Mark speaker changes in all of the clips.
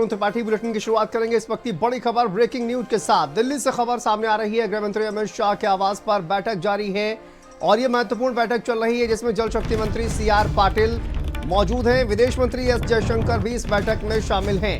Speaker 1: Tripathi bulletin की शुरुआत करेंगे इस वक्त की बड़ी खबर ब्रेकिंग न्यूज के साथ। दिल्ली से खबर सामने आ रही है। गृह मंत्री अमित शाह के आवास पर बैठक जारी है और यह महत्वपूर्ण बैठक चल रही है जिसमें जल शक्ति मंत्री सीआर पाटिल मौजूद हैं। विदेश मंत्री एस जयशंकर भी इस बैठक में शामिल हैं।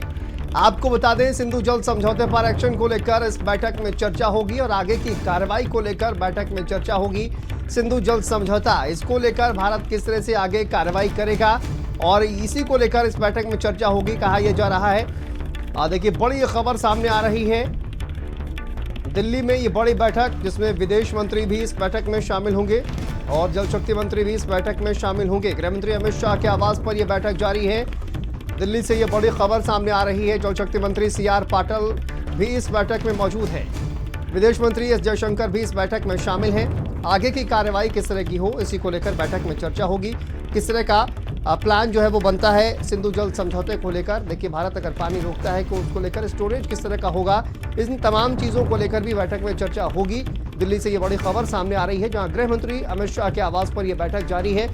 Speaker 1: आपको बता दें, सिंधु जल समझौते पर एक्शन को लेकर इस बैठक में चर्चा होगी और आगे की कार्रवाई को लेकर बैठक में चर्चा होगी। सिंधु जल समझौता, इसको लेकर भारत किस तरह से आगे कार्रवाई करेगा और इसी को लेकर इस बैठक में चर्चा होगी, कहा यह जा रहा है। देखिए, बड़ी खबर सामने आ रही है। दिल्ली में ये बड़ी बैठक जिसमें विदेश मंत्री भी इस बैठक में शामिल होंगे और जल शक्ति मंत्री भी इस बैठक में शामिल होंगे। गृह मंत्री अमित शाह के आवास पर यह बैठक जारी है। दिल्ली से यह बड़ी खबर सामने आ रही है। जल शक्ति मंत्री सीआर पाटिल भी इस बैठक में मौजूद है। विदेश मंत्री एस जयशंकर भी इस बैठक में शामिल हैं। आगे की कार्रवाई किस तरह की हो, इसी को लेकर बैठक में चर्चा होगी। किस तरह का प्लान जो है वो बनता है सिंधु जल समझौते को लेकर। देखिए, भारत अगर पानी रोकता है तो उसको लेकर स्टोरेज किस तरह का होगा, इन तमाम चीज़ों को लेकर भी बैठक में चर्चा होगी। दिल्ली से ये बड़ी खबर सामने आ रही है जहां गृह मंत्री अमित शाह के आवास पर यह बैठक जारी है।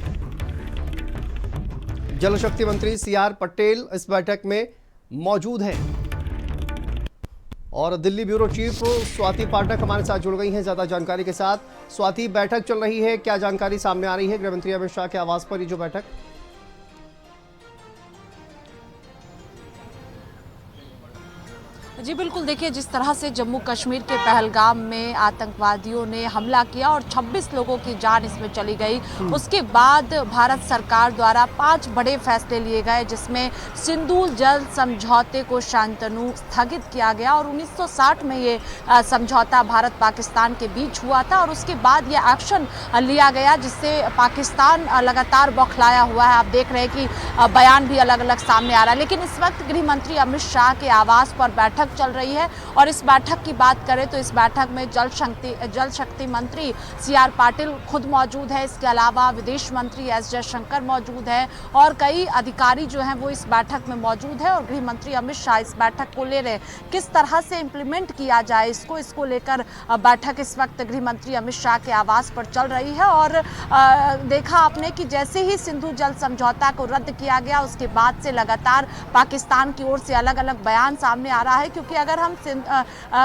Speaker 1: जल शक्ति मंत्री सीआर पटेल इस बैठक में मौजूद हैं और दिल्ली ब्यूरो चीफ स्वाति पाठक हमारे साथ जुड़ गई हैं ज्यादा जानकारी के साथ। स्वाति, बैठक चल रही है, क्या जानकारी सामने आ रही है गृह मंत्री अमित शाह के आवास पर ये जो बैठक?
Speaker 2: जी बिल्कुल, देखिए जिस तरह से जम्मू कश्मीर के पहलगाम में आतंकवादियों ने हमला किया और 26 लोगों की जान इसमें चली गई, उसके बाद भारत सरकार द्वारा 5 बड़े फैसले लिए गए जिसमें सिंधु जल समझौते को शांतनु स्थगित किया गया और 1960 में ये समझौता भारत पाकिस्तान के बीच हुआ था और उसके बाद ये एक्शन लिया गया जिससे पाकिस्तान लगातार बौखलाया हुआ है। आप देख रहे हैं कि बयान भी अलग अलग सामने आ रहा है, लेकिन इस वक्त गृह मंत्री अमित शाह के आवास पर बैठक चल रही है और इस बैठक की बात करें तो इस बैठक में जल शक्ति मंत्री सीआर पाटिल खुद मौजूद है। इसके अलावा विदेश मंत्री एस जयशंकर मौजूद है और कई अधिकारी जो हैं वो इस बैठक में मौजूद है और गृह मंत्री अमित शाह इस बैठक को ले रहे। किस तरह से इम्प्लीमेंट किया जाए इसको लेकर बैठक इस वक्त गृह मंत्री अमित शाह के आवास पर चल रही है। और देखा आपने कि जैसे ही सिंधु जल समझौता को रद्द किया गया उसके बाद से लगातार पाकिस्तान की ओर से अलग अलग बयान सामने आ रहा है, क्योंकि अगर हम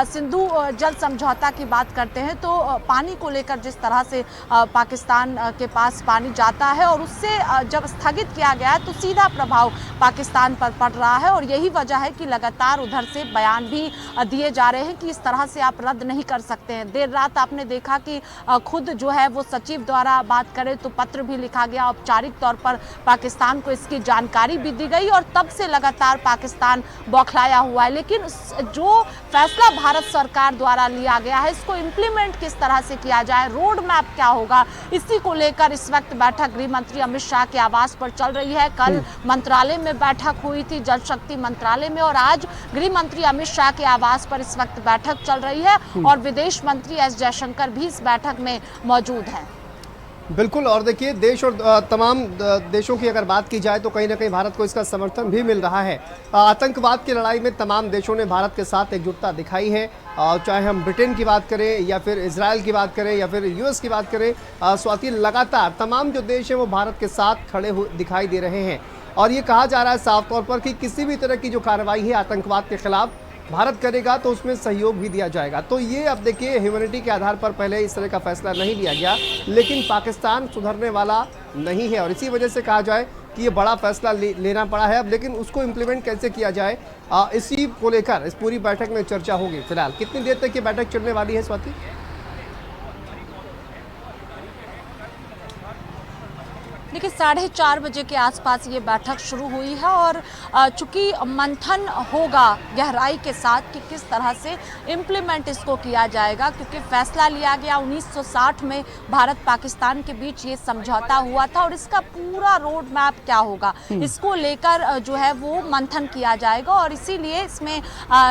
Speaker 2: सिंधु जल समझौता की बात करते हैं तो पानी को लेकर जिस तरह से पाकिस्तान के पास पानी जाता है और उससे जब स्थगित किया गया है तो सीधा प्रभाव पाकिस्तान पर पड़ रहा है और यही वजह है कि लगातार उधर से बयान भी दिए जा रहे हैं कि इस तरह से आप रद्द नहीं कर सकते हैं। देर रात आपने देखा कि खुद जो है वो सचिव द्वारा बात करें तो पत्र भी लिखा गया, औपचारिक तौर पर पाकिस्तान को इसकी जानकारी भी दी गई और तब से लगातार पाकिस्तान बौखलाया हुआ है। लेकिन जो फैसला भारत सरकार द्वारा लिया गया है इसको इम्प्लीमेंट किस तरह से किया जाए, रोड मैप क्या होगा, इसी को लेकर इस वक्त बैठक गृह मंत्री अमित शाह के आवास पर चल रही है। कल मंत्रालय में बैठक हुई थी, जल शक्ति मंत्रालय में, और आज गृह मंत्री अमित शाह के आवास पर इस वक्त बैठक चल रही है और विदेश मंत्री एस जयशंकर भी इस बैठक में मौजूद हैं।
Speaker 1: बिल्कुल, और देखिए देश और तमाम देशों की अगर बात की जाए तो कहीं ना कहीं भारत को इसका समर्थन भी मिल रहा है। आतंकवाद की लड़ाई में तमाम देशों ने भारत के साथ एकजुटता दिखाई है, चाहे हम ब्रिटेन की बात करें या फिर इजराइल की बात करें या फिर यूएस की बात करें। स्वाति, लगातार तमाम जो देश हैं वो भारत के साथ खड़े हुए दिखाई दे रहे हैं और ये कहा जा रहा है साफ तौर पर कि किसी भी तरह की जो कार्रवाई है आतंकवाद के खिलाफ भारत करेगा तो उसमें सहयोग भी दिया जाएगा। तो ये अब देखिए, ह्यूमैनिटी के आधार पर पहले इस तरह का फैसला नहीं लिया गया, लेकिन पाकिस्तान सुधरने वाला नहीं है और इसी वजह से कहा जाए कि ये बड़ा फैसला लेना पड़ा है अब। लेकिन उसको इम्प्लीमेंट कैसे किया जाए, इसी को लेकर इस पूरी बैठक में चर्चा होगी। फिलहाल कितनी देर तक ये बैठक चलने वाली है स्वाति?
Speaker 2: देखिए 4:30 बजे के आसपास ये बैठक शुरू हुई है और चूंकि मंथन होगा गहराई के साथ कि किस तरह से इम्प्लीमेंट इसको किया जाएगा, क्योंकि फैसला लिया गया 1960 में भारत पाकिस्तान के बीच ये समझौता हुआ था और इसका पूरा रोड मैप क्या होगा इसको लेकर जो है वो मंथन किया जाएगा और इसीलिए इसमें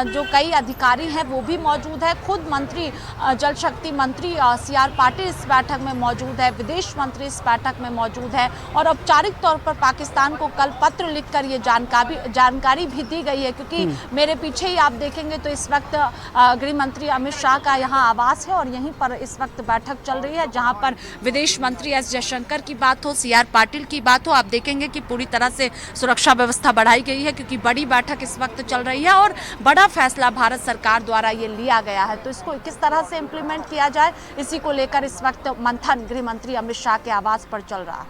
Speaker 2: जो कई अधिकारी हैं वो भी मौजूद है। खुद मंत्री जल शक्ति मंत्री सीआर पाटिल इस बैठक में मौजूद है, विदेश मंत्री इस बैठक में मौजूद है है और औपचारिक तौर पर पाकिस्तान को कल पत्र लिखकर ये जानकारी भी दी गई है, क्योंकि मेरे पीछे ही आप देखेंगे तो इस वक्त गृह मंत्री अमित शाह का यहाँ आवास है और यहीं पर इस वक्त बैठक चल रही है, जहाँ पर विदेश मंत्री एस जयशंकर की बात हो, सीआर पाटिल की बात हो। आप देखेंगे कि पूरी तरह से सुरक्षा व्यवस्था बढ़ाई गई है, क्योंकि बड़ी बैठक इस वक्त चल रही है और बड़ा फैसला भारत सरकार द्वारा ये लिया गया है। तो इसको किस तरह से इम्प्लीमेंट किया जाए, इसी को लेकर इस वक्त मंथन गृह मंत्री अमित शाह के आवास पर चल रहा है।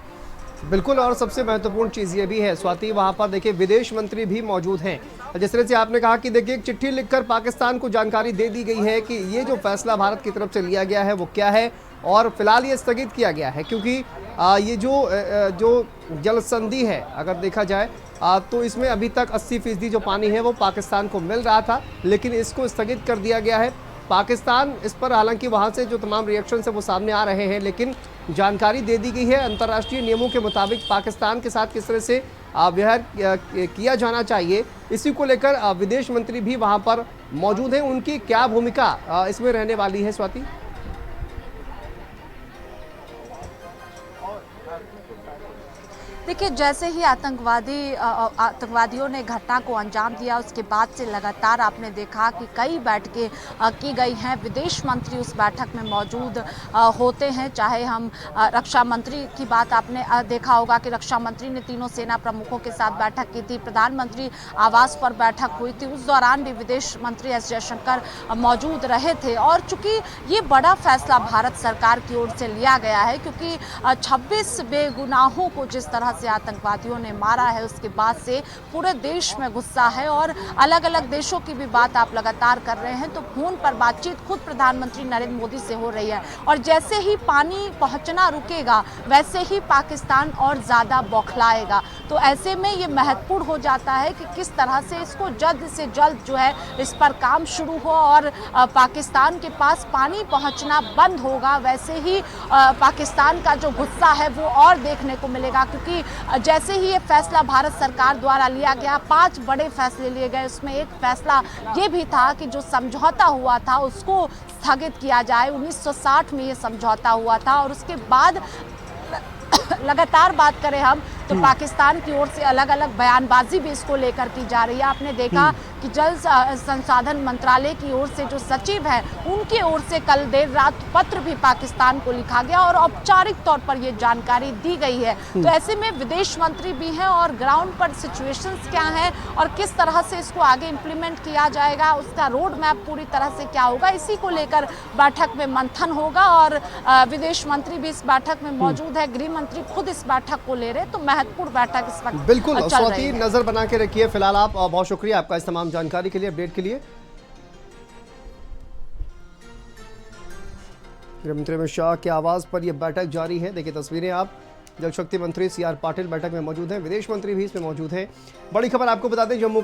Speaker 1: बिल्कुल, और सबसे महत्वपूर्ण चीज़ ये भी है स्वाति, वहाँ पर देखिए विदेश मंत्री भी मौजूद हैं। जिस तरह से आपने कहा कि देखिए एक चिट्ठी लिखकर पाकिस्तान को जानकारी दे दी गई है कि ये जो फैसला भारत की तरफ से लिया गया है वो क्या है, और फिलहाल ये स्थगित किया गया है, क्योंकि ये जो जल संधि है अगर देखा जाए तो इसमें अभी तक 80% जो पानी है वो पाकिस्तान को मिल रहा था, लेकिन इसको स्थगित कर दिया गया है। पाकिस्तान इस पर, हालांकि वहाँ से जो तमाम रिएक्शन है वो सामने आ रहे हैं, लेकिन जानकारी दे दी गई है अंतर्राष्ट्रीय नियमों के मुताबिक पाकिस्तान के साथ किस तरह से व्यवहार किया जाना चाहिए, इसी को लेकर विदेश मंत्री भी वहाँ पर मौजूद हैं। उनकी क्या भूमिका इसमें रहने वाली है स्वाति?
Speaker 2: देखिए, जैसे ही आतंकवादियों ने घटना को अंजाम दिया, उसके बाद से लगातार आपने देखा कि कई बैठकें की गई हैं। विदेश मंत्री उस बैठक में मौजूद होते हैं। चाहे हम रक्षा मंत्री की बात, आपने देखा होगा कि रक्षा मंत्री ने तीनों सेना प्रमुखों के साथ बैठक की थी, प्रधानमंत्री आवास पर बैठक हुई थी, उस दौरान भी विदेश मंत्री एस जयशंकर मौजूद रहे थे। और चूंकि ये बड़ा फैसला भारत सरकार की ओर से लिया गया है, क्योंकि 26 बेगुनाहों को जिस तरह से आतंकवादियों ने मारा है, उसके बाद से पूरे देश में गुस्सा है और अलग अलग देशों की भी बात आप लगातार कर रहे हैं। तो फोन पर बातचीत खुद प्रधानमंत्री नरेंद्र मोदी से हो रही है, और जैसे ही पानी पहुंचना रुकेगा वैसे ही पाकिस्तान और ज़्यादा बौखलाएगा। तो ऐसे में ये महत्वपूर्ण हो जाता है कि किस तरह से इसको जल्द से जल्द जो है इस पर काम शुरू हो और पाकिस्तान के पास पानी पहुँचना बंद होगा, वैसे ही पाकिस्तान का जो गुस्सा है वो और देखने को मिलेगा। क्योंकि जैसे ही ये फैसला भारत सरकार द्वारा लिया गया, 5 बड़े फैसले लिए गए, उसमें एक फैसला ये भी था कि जो समझौता हुआ था उसको स्थगित किया जाए। 1960 में ये समझौता हुआ था, और उसके बाद लगातार बात करें हम तो पाकिस्तान की ओर से अलग अलग बयानबाजी भी इसको लेकर की जा रही है। आपने देखा कि जल संसाधन मंत्रालय की ओर से जो सचिव है उनकी ओर से कल देर रात पत्र भी पाकिस्तान को लिखा गया और औपचारिक तौर पर ये जानकारी दी गई है। तो ऐसे में विदेश मंत्री भी हैं और ग्राउंड पर सिचुएशंस क्या है और किस तरह से इसको आगे इम्प्लीमेंट किया जाएगा, उसका रोड मैप पूरी तरह से क्या होगा, इसी को लेकर बैठक में मंथन होगा। और विदेश मंत्री भी इस बैठक में मौजूद है, गृह मंत्री खुद इस बैठक को ले रहे, तो महत्वपूर्ण बैठक इस वक्त
Speaker 1: बिल्कुल स्वाति नजर बना के रखिए। फिलहाल आप बहुत शुक्रिया आपका इस तमाम जानकारी के लिए, अपडेट के लिए। गृह मंत्री अमित शाह के आवास पर यह बैठक जारी है। देखिए तस्वीरें आप, जल शक्ति मंत्री सीआर पाटिल बैठक में मौजूद हैं, विदेश मंत्री भी इसमें मौजूद हैं। बड़ी खबर आपको बता दें, जम्मू